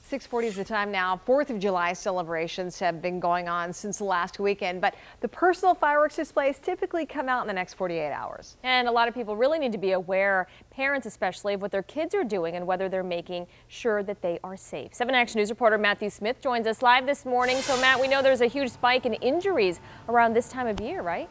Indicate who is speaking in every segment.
Speaker 1: 6:40 is the time now. 4th of July celebrations have been going on since the last weekend, but the personal fireworks displays typically come out in the next 48 hours.
Speaker 2: And a lot of people really need to be aware, parents especially, of what their kids are doing and whether they're making sure that they are safe. 7 Action News reporter Matthew Smith joins us live this morning. So Matt, we know there's a huge spike in injuries around this time of year, right?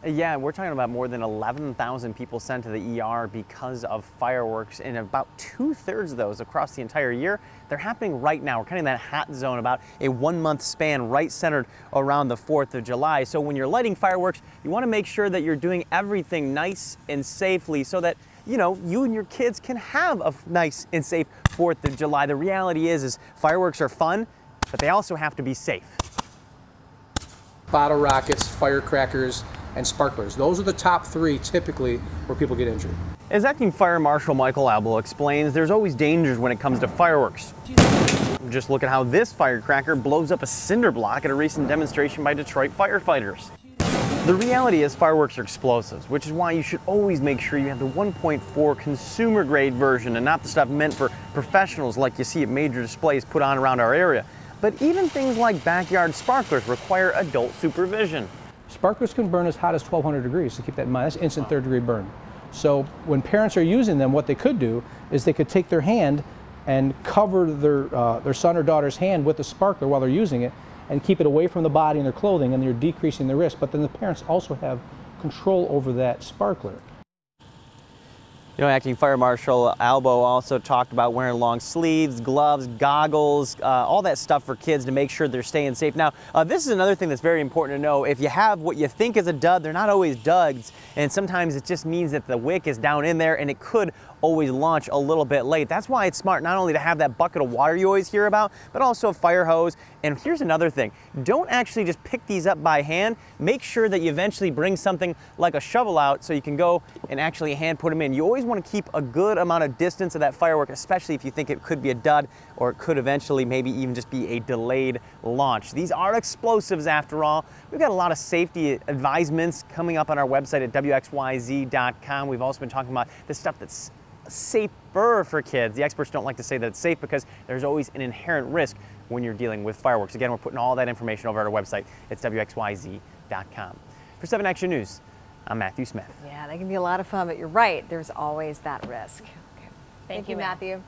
Speaker 3: Yeah, we're talking about more than 11,000 people sent to the ER because of fireworks, and about 2/3 of those across the entire year, they're happening right now. We're kind of in that hot zone, about a 1-month span right centered around the 4th of July. So when you're lighting fireworks, you want to make sure that you're doing everything nice and safely so that you and your kids can have a nice and safe 4th of July. The reality is fireworks are fun, but they also have to be safe.
Speaker 4: Bottle rockets, firecrackers, and sparklers. Those are the top 3 typically where people get injured.
Speaker 3: As Acting Fire Marshal Michael Albo explains, there's always dangers when it comes to fireworks. Just look at how this firecracker blows up a cinder block at a recent demonstration by Detroit firefighters. The reality is fireworks are explosives, which is why you should always make sure you have the 1.4 consumer grade version and not the stuff meant for professionals like you see at major displays put on around our area. But even things like backyard sparklers require adult supervision.
Speaker 4: Sparklers can burn as hot as 1200 degrees, so keep that in mind. That's instant 3rd degree burn. So when parents are using them, what they could do is they could take their hand and cover their son or daughter's hand with the sparkler while they're using it and keep it away from the body and their clothing, and they're decreasing the risk. But then the parents also have control over that sparkler.
Speaker 3: Acting Fire Marshal Albo also talked about wearing long sleeves, gloves, goggles, all that stuff for kids to make sure they're staying safe. Now, this is another thing that's very important to know. If you have what you think is a dud, they're not always duds, and sometimes it just means that the wick is down in there and it could always launch a little bit late. That's why it's smart not only to have that bucket of water you always hear about, but also a fire hose. And here's another thing. Don't actually just pick these up by hand. Make sure that you eventually bring something like a shovel out so you can go and actually hand put them in. You always want to keep a good amount of distance of that firework, especially if you think it could be a dud or it could eventually maybe even just be a delayed launch. These are explosives after all. We've got a lot of safety advisements coming up on our website at WXYZ.com. We've also been talking about the stuff that's safer for kids. The experts don't like to say that it's safe because there's always an inherent risk when you're dealing with fireworks. Again, we're putting all that information over at our website. It's WXYZ.com. For 7 Action News, I'm Matthew Smith.
Speaker 1: Yeah, they can be a lot of fun, but you're right. There's always that risk. Okay.
Speaker 2: Thank you,
Speaker 1: Matthew.